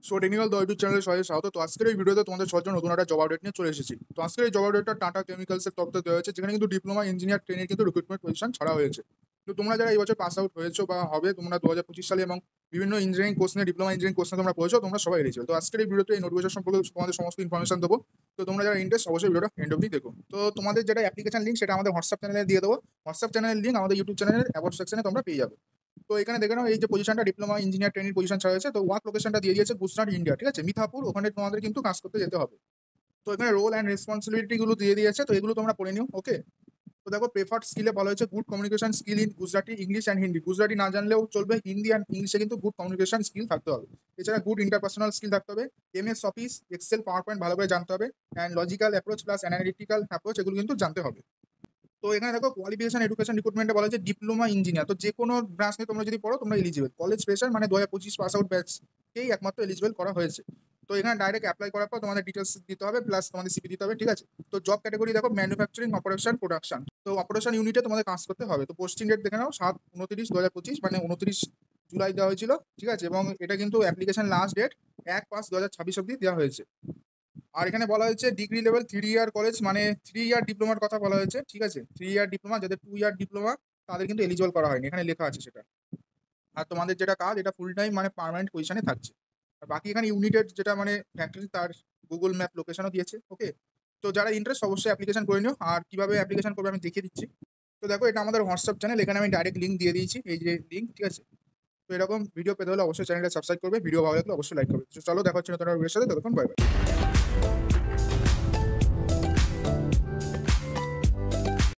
So technical the YouTube চ্যানেলে সবাই স্বাগত। তো আজকের এই ভিডিওতে তোমাদের সবার জন্য নতুন একটা জব আপডেট নিয়ে চলে এসেছি। তো আজকের এই জব আপডেটটা টাটা কেমিক্যালসের তরফ থেকে দেওয়া হয়েছে, যেখানে কিন্তু ডিপ্লোমা ইঞ্জিনিয়ার ট্রেনের কিন্তু রিক্রুটমেন্ট পজিশন ছাড়া হয়েছে। তো তোমরা যারা এই বছর পাস আউট হয়েছো বা হবে, তোমরা 2025 সালে এবং বিভিন্ন ইঞ্জিনিয়ারিং কোর্স নিয়ে ডিপ্লোমা ইঞ্জিনিয়ারিং কোর্স নিয়ে তোমরা পড়েছো, তোমরা সবাই এলিজিবল। তো আজকের এই ভিডিওতে এই নোটিফিকেশন সম্পর্কে তোমাদের সমস্ত ইনফরমেশন দেবো। তো তোমরা যারা ইন্টারেস্ট অবশ্যই ভিডিওটা এন্ড অবধি দেখো। তো তোমাদের যেটা অ্যাপ্লিকেশন লিঙ্ক সেটা আমাদের হোয়াটসঅ্যাপ চ্যানেলে দিয়ে দেবো। হোয়াটসঅ্যাপ চ্যানেলের লিঙ্ক আমাদের ইউটিউব চ্যানেলের অ্যাবাউট সেকশনে তোমরা পেয়ে যাবে। তো এখানে দেখে নাও, এই যে পজিশনটা ডিপ্লোমা ইঞ্জিনিয়ার ট্রেনিং পজিশন ছাড়া হয়েছে। তো ওয়ার্ক লোকেশনটা দিয়ে দিয়েছে গুজরাট ইন্ডিয়া, ঠিক আছে, মিথাপুর। ওখানে তোমাদের কিন্তু কাজ করতে যেতে হবে। তো এখানে রোল অ্যান্ড রেসপন্সিবিলিটি গুলো দিয়ে দিয়েছে, তো এগুলো তোমরা পড়ে নিও। ওকে। তো দেখো, প্রেফার্ড স্কিলে বলা হয়েছে good communication skill in Gujarati, English and Hindi. Gujarati না জানলেও চলবে, হিন্দি অ্যান্ড ইংলিশে কিন্তু গুড কমিউনিকেশন স্কিল থাকতে হবে। এছাড়া গুড ইন্টারপার্সোনাল স্কিল থাকতে হবে। MS office, excel, PowerPoint ভালো করে জানতে হবে। And logical approach plus analytical approach এগুলো কিন্তু জানতে হবে। তো এখানে দেখো, কোয়ালিফিকেশন এডুকেশন রিক্রুটমেন্টে বলা হয়েছে ডিপ্লোমা ইঞ্জিনিয়ার। তো যে কোনো ব্রাঞ্চ নিয়ে তোমরা যদি পড়ো তোমরা এলিজিবল। কলেজ ফ্রেশার মানে 2025 পাস আউট ব্যাচকেই একমাত্র এলিজিবল করা হয়েছে। তো এখানে ডাইরেক্ট অ্যাপ্লাই করার পর তোমাদের ডিটেলস দিতে হবে, প্লাস তোমাদের সিপি দিতে হবে, ঠিক আছে। তো জব ক্যাটাগরি দেখো, ম্যানুফ্যাকচারিং, অপারেশন, প্রোডাকশন। তো অপারেশন ইউনিটে তোমাদের কাজ করতে হবে। তো পোস্টিং ডেট দেখে নাও, 7/29/2025, মানে 29 জুলাই দেওয়া হয়েছিল, ঠিক আছে। এবং এটা কিন্তু অ্যাপ্লিকেশন লাস্ট ডেট 1/5/2026 অব্দি দেওয়া হয়েছে। আর এখানে বলা হয়েছে ডিগ্রি লেভেল 3 ইয়ার কলেজ, মানে 3 ইয়ার ডিপ্লোমার কথা বলা হয়েছে, ঠিক আছে। 3 ইয়ার ডিপ্লোমা, যাদের 2 ইয়ার ডিপ্লোমা তাদের কিন্তু এলিজিবল করা হয়নি, এখানে লেখা আছে সেটা। আর তোমাদের যেটা কাজ, এটা ফুল টাইম মানে পার্মানেন্ট পজিশনে থাকছে। আর বাকি এখানে ইউনিটেড যেটা মানে ফ্যাক্টরি, তার গুগল ম্যাপ লোকেশনও দিয়েছে। ওকে। তো যারা ইন্টারেস্ট অবশ্যই অ্যাপ্লিকেশন করে নিও। আর কিভাবে অ্যাপ্লিকেশন করবে আমি দেখিয়ে দিচ্ছি। তো দেখো, এটা আমাদের হোয়াটসঅ্যাপ চ্যানেল, এখানে আমি ডাইরেক্ট লিঙ্ক দিয়ে দিয়েছি, এই যে লিঙ্ক, ঠিক আছে। তো এরকম ভিডিও পেতে হলে অবশ্যই চ্যানেলটা সাবস্ক্রাইব করবে, ভিডিও ভালো লাগলে অবশ্যই লাইক করবে। তো চলো, দেখা হচ্ছে নতুন ভিডিওর সাথে, ততক্ষণ বাই বাই।